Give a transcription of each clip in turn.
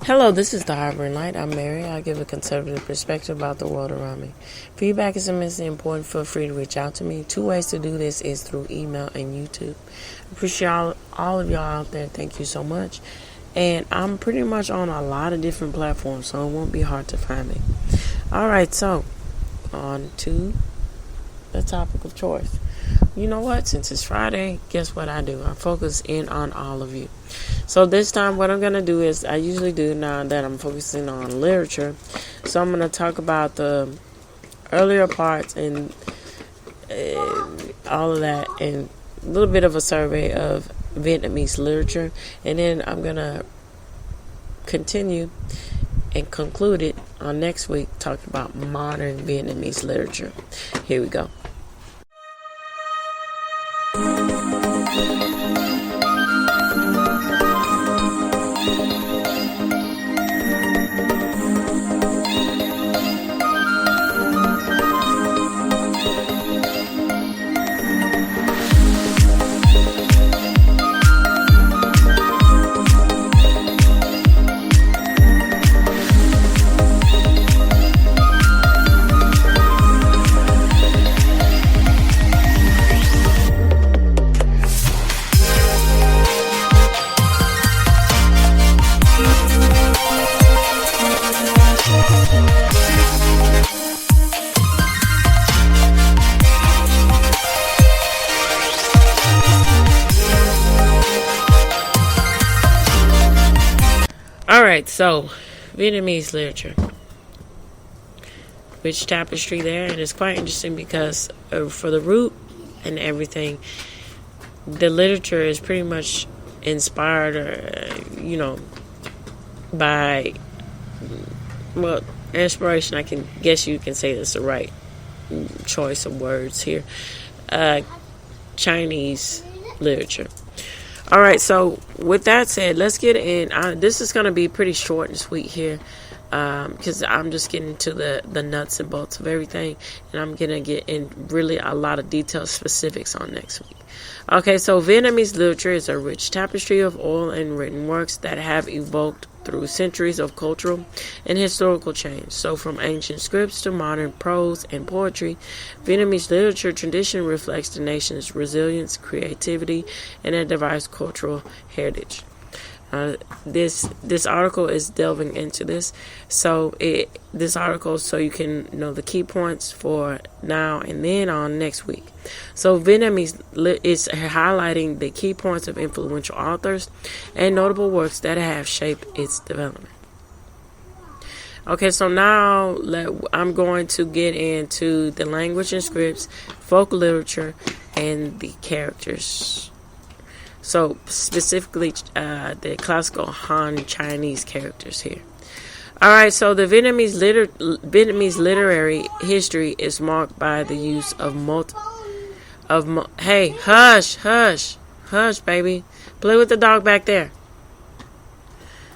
Hello, this is the Harboring Light. I'm Mary. I give a conservative perspective about the world around me. Feedback is immensely important. Feel free to reach out to me. 2 ways to do this is through email and YouTube. Appreciate all of y'all out there. Thank you so much. And I'm pretty much on a lot of different platforms, so it won't be hard to find me. Alright, so on to the topic of choice. You know what? Since it's Friday, guess what I do? I focus in on all of you. So this time what I'm going to do is, I usually do now that I'm focusing on literature. So I'm going to talk about the earlier parts and all of that, and a little bit of a survey of Vietnamese literature. And then I'm going to continue and conclude it on next week talking about modern Vietnamese literature. Here we go. Alright, so Vietnamese literature. Rich tapestry there, and it's quite interesting because for the root and everything, the literature is pretty much inspired by, well, inspiration, I can guess you can say that's the right choice of words here, Chinese literature. Alright, so with that said, let's get in. This is going to be pretty short and sweet here, because I'm just getting to the nuts and bolts of everything, and I'm going to get in really a lot of detailed specifics on next week. Okay, so Vietnamese literature is a rich tapestry of oral and written works that have evoked through centuries of cultural and historical change. So from ancient scripts to modern prose and poetry, Vietnamese literature tradition reflects the nation's resilience, creativity, and a diverse cultural heritage. This article is delving into this. This article, so you can know the key points for now and then on next week. So Vietnamese is highlighting the key points of influential authors and notable works that have shaped its development. Okay, so now I'm going to get into the language and scripts, folk literature, and the characters. So specifically the classical Han Chinese characters here. Alright, so the Vietnamese literary history is marked by the use of hey, hush, baby. Play with the dog back there.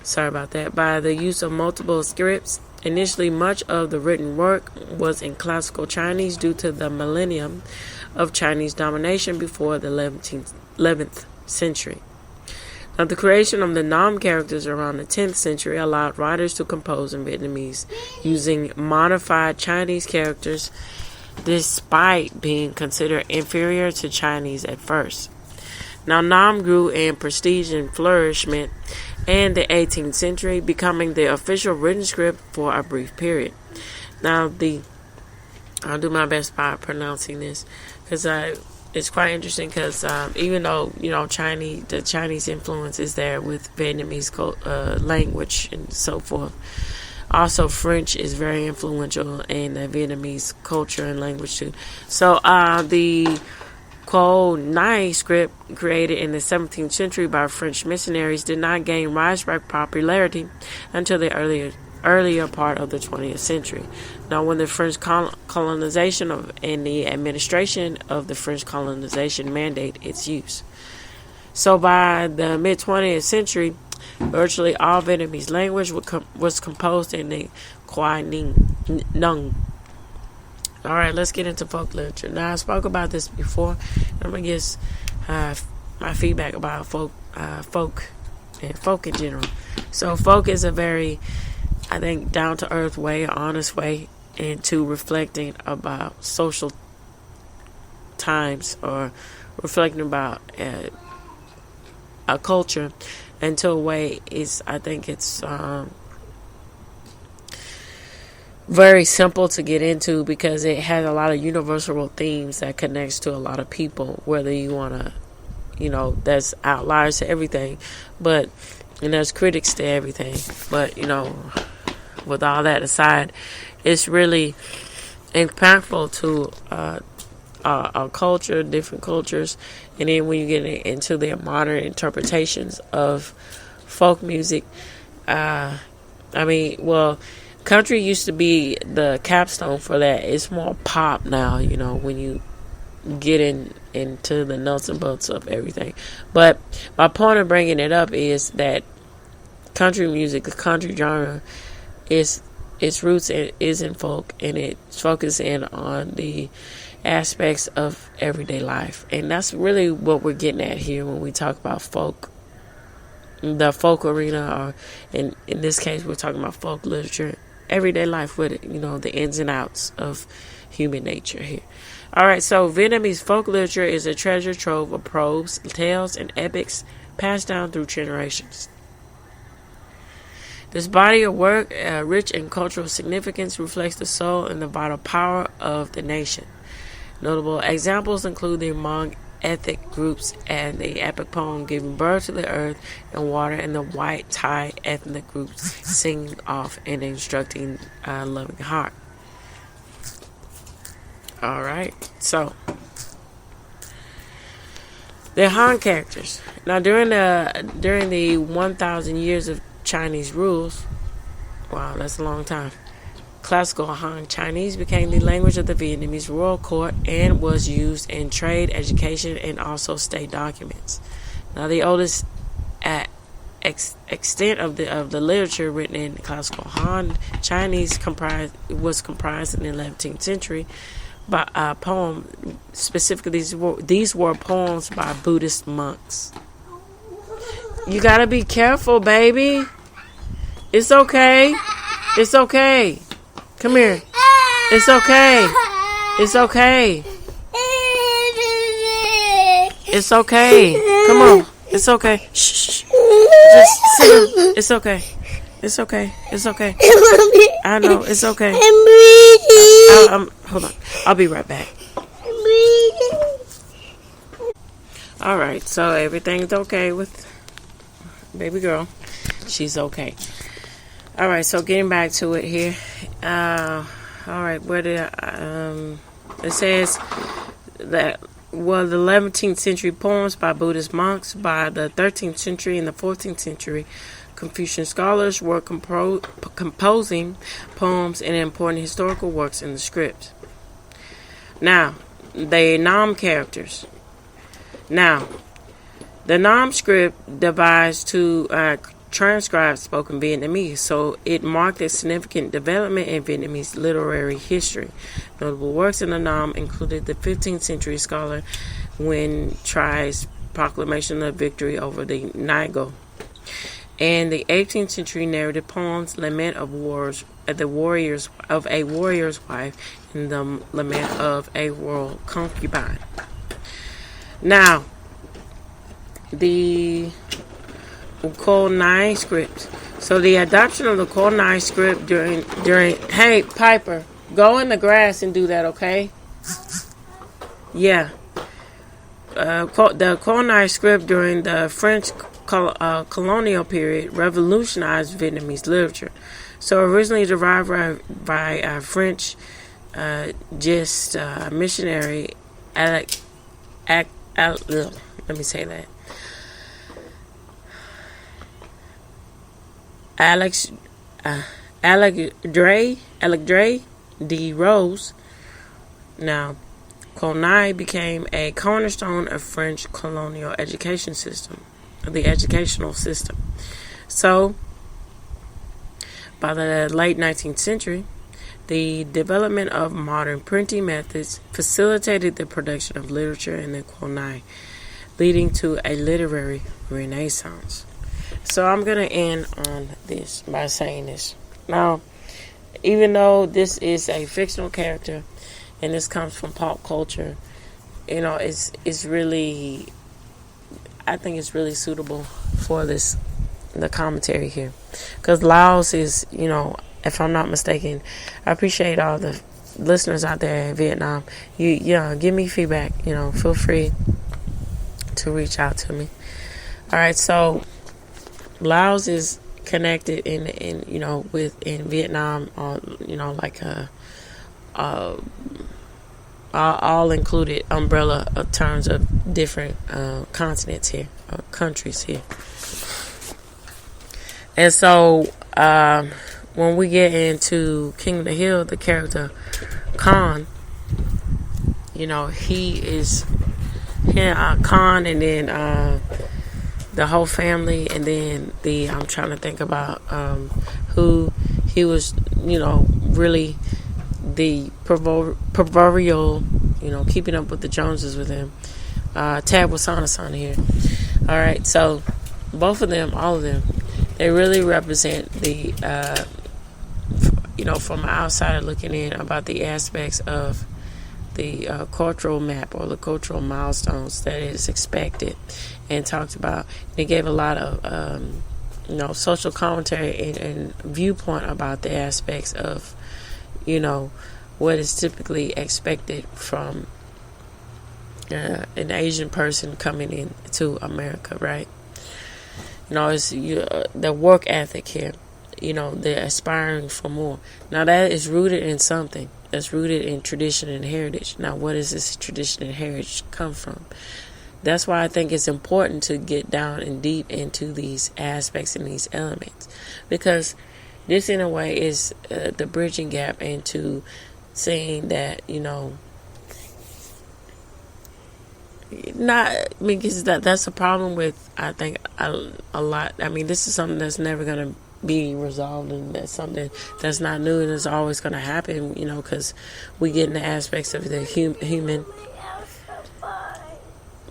Sorry about that. By the use of multiple scripts. Initially, much of the written work was in classical Chinese due to the millennium of Chinese domination before the 11th century. Now, the creation of the Nam characters around the 10th century allowed writers to compose in Vietnamese using modified Chinese characters, despite being considered inferior to Chinese at first. Now, Nam grew in prestige and flourishment in the 18th century, becoming the official written script for a brief period. Now, I'll do my best by pronouncing this, because it's quite interesting, because even though the Chinese influence is there with Vietnamese language and so forth, also French is very influential in the Vietnamese culture and language too. So the Quoc Nai script, created in the 17th century by French missionaries, did not gain widespread popularity until the earlier part of the 20th century. Now, when the French colonization and the administration of the French colonization mandate its use. So by the mid-20th century, virtually all Vietnamese language was composed in the Quai Nung. Alright, let's get into folk literature. Now, I spoke about this before. I'm going to give my feedback about folk and folk in general. So folk is a very, I think, down-to-earth way, honest way into reflecting about social times or reflecting about a culture into a way is, I think it's very simple to get into because it has a lot of universal themes that connects to a lot of people, whether you want to, there's outliers to everything, and there's critics to everything. But, with all that aside, it's really impactful to our culture, different cultures. And then when you get into their modern interpretations of folk music, country used to be the capstone for that. It's more pop now, when you get into the nuts and bolts of everything. But my point of bringing it up is that country music, the country genre, its roots is in folk, and it's focusing on the aspects of everyday life. And that's really what we're getting at here when we talk about folk. The folk arena, or in this case, we're talking about folk literature, everyday life with it, the ins and outs of human nature here. All right, so Vietnamese folk literature is a treasure trove of probes, tales, and epics passed down through generations. This body of work, rich in cultural significance, reflects the soul and the vital power of the nation. Notable examples include the Hmong ethnic groups and the epic poem Giving Birth to the Earth and Water, and the White Thai ethnic groups singing off and instructing a loving heart. Alright, so the Han characters. Now during the 1,000 years of Chinese rules, wow, that's a long time, classical Han Chinese became the language of the Vietnamese royal court and was used in trade, education, and also state documents. Now, the oldest extent of the literature written in classical Han Chinese was comprised in the 11th century by a poem. Specifically, these were poems by Buddhist monks. You gotta be careful, baby. It's okay. It's okay. Come here. It's okay. It's okay. It's okay. Come on. It's okay. Shh. Just sit down. It's okay. It's okay. It's okay. I know. It's okay. Hold on. I'll be right back. All right. So everything's okay with baby girl. She's okay. All right. So getting back to it here. All right. Where did it says that the 11th century poems by Buddhist monks. By the 13th century and the 14th century, Confucian scholars were composing poems and important historical works in the script. Now, the Nam characters. Now, the Nam script devised to transcribe spoken Vietnamese, so it marked a significant development in Vietnamese literary history. Notable works in the Nam included the 15th century scholar Nguyen Trai's proclamation of victory over the Naigo, and the 18th century narrative poems Lament of Wars, the warriors of a warrior's wife, and the Lament of a royal concubine. Now, the Col Nai script. So the adoption of the Col Nai script during hey Piper, go in the grass and do that, okay? Yeah. The Col Nai script during the French colonial period revolutionized Vietnamese literature. So originally derived by French missionary let me say that. Alec D. Rose. Now, Col Nai became a cornerstone of French colonial educational system. So, by the late 19th century, the development of modern printing methods facilitated the production of literature in the Col Nai, leading to a literary renaissance. So I'm going to end on this by saying this. Now, even though this is a fictional character and this comes from pop culture, it's really, I think it's really suitable for the commentary here. Because Laos is, if I'm not mistaken, I appreciate all the listeners out there in Vietnam. Give me feedback. Feel free to reach out to me. All right, so Laos is connected in Vietnam, all included umbrella of terms of different continents here, countries here. And so when we get into King of the Hill, the character Khan, he is Khan, and then the whole family, and then I'm trying to think about who he was, really the proverbial, keeping up with the Joneses with him. Tab Wasana here. All right, so both of them, all of them, they really represent the, from an outsider looking in, about the aspects of the cultural map or the cultural milestones that is expected and talked about. They gave a lot of, social commentary and viewpoint about the aspects of, what is typically expected from an Asian person coming into America, right? It's the work ethic here. They're aspiring for more. Now that is rooted in something. That's rooted in tradition and heritage. Now, where does this tradition and heritage come from? That's why I think it's important to get down and deep into these aspects and these elements, because this, in a way, is the bridging gap into saying that, because that's a problem with, I think, a lot. I mean, this is something that's never going to be resolved, and that's something that's not new and is always going to happen, because we get in the aspects of the human.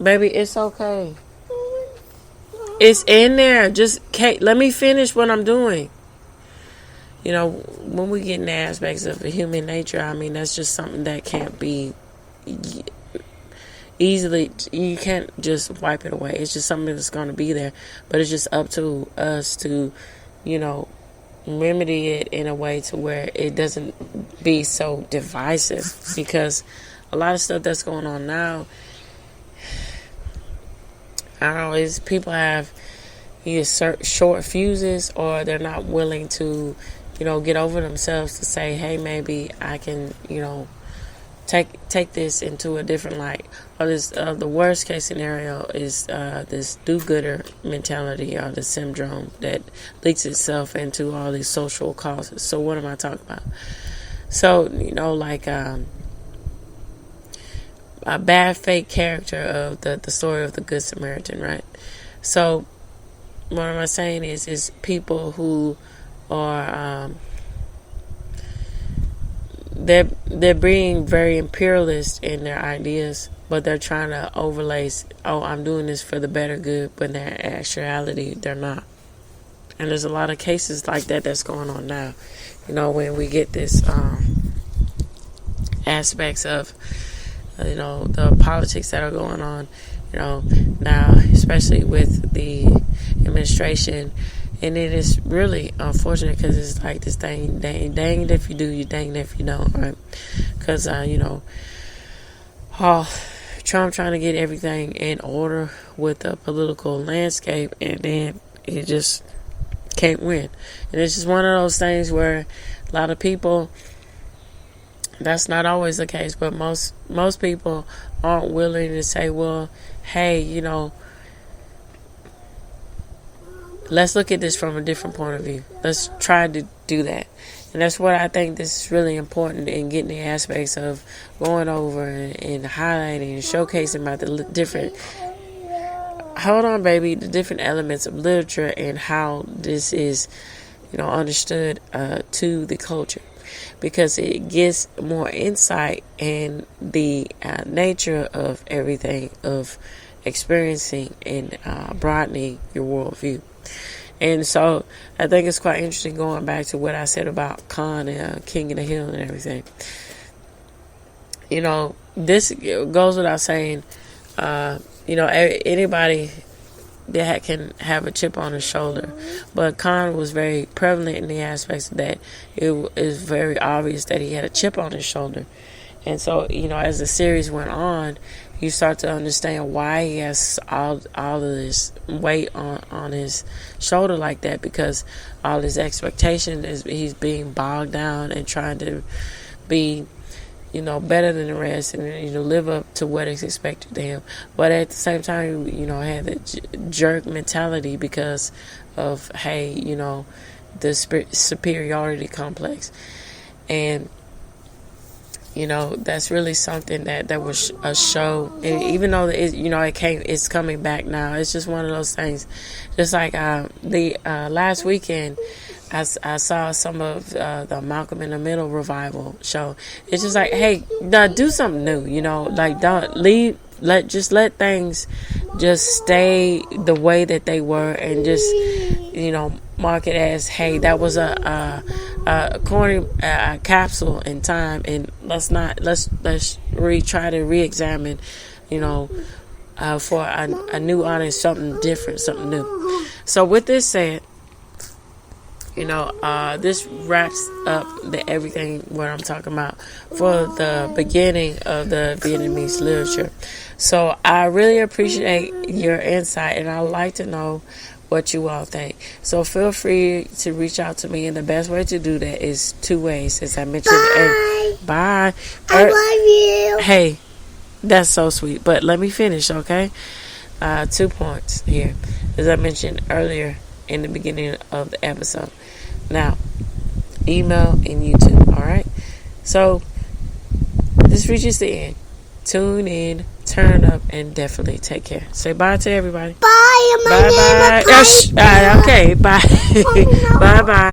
Baby, it's okay. It's in there. Just, Kate, let me finish what I'm doing. When we get in the aspects of the human nature, I mean, that's just something that can't be easily, you can't just wipe it away. It's just something that's going to be there, but it's just up to us to, remedy it in a way to where it doesn't be so divisive, because a lot of stuff that's going on now, I don't know, is people have either short fuses, or they're not willing to, get over themselves to say, hey, maybe I can, take this into a different light. Or this, the worst case scenario is this do-gooder mentality, or the syndrome that leaks itself into all these social causes. So what am I talking about? So, like a bad fake character of the story of the Good Samaritan, right? So what am I saying is people who are they're being very imperialist in their ideas, but they're trying to overlay, I'm doing this for the better good, but in actuality they're not. And there's a lot of cases like that that's going on now, when we get this aspects of the politics that are going on, now, especially with the administration. And it is really unfortunate, because it's like this thing, dang it if you do, you dang it if you don't, right? Because, Trump trying to get everything in order with the political landscape, and then it just can't win. And it's just one of those things where a lot of people, that's not always the case, but most people aren't willing to say, well, hey, let's look at this from a different point of view. Let's try to do that. And that's what I think this is really important in getting the aspects of going over and highlighting and showcasing about the different, the different elements of literature and how this is, understood to the culture. Because it gives more insight in the nature of everything, of experiencing and broadening your worldview. And so I think it's quite interesting going back to what I said about Khan and King of the Hill and everything. This goes without saying. Anybody that can have a chip on his shoulder, but Khan was very prevalent in the aspects that it is very obvious that he had a chip on his shoulder. And so, as the series went on, you start to understand why he has all of this weight on his shoulder like that, because all his expectation is he's being bogged down and trying to be better than the rest, and live up to what is expected to him. But at the same time, had the jerk mentality because of the superiority complex. And that's really something that was a show. And even though it's coming back now, it's just one of those things. Just like the last weekend, I saw some of the Malcolm in the Middle revival show. It's just like, hey, do something new, like don't leave. Let things just stay the way that they were, and just mark it as, hey, that was a corny capsule in time, and let's try to re-examine, for a new audience, something different, something new. So with this said, this wraps up everything what I'm talking about for the beginning of the Vietnamese literature. So I really appreciate your insight, and I'd like to know what you all think. So feel free to reach out to me, and the best way to do that is 2 ways, as I mentioned. Bye. I love you. Hey, that's so sweet. But let me finish, okay? 2 points here, as I mentioned earlier in the beginning of the episode. Now, email and YouTube, alright? So, this reaches the end. Tune in, turn up, and definitely take care. Say bye to everybody. Bye. Bye. Okay, bye. Bye. Bye.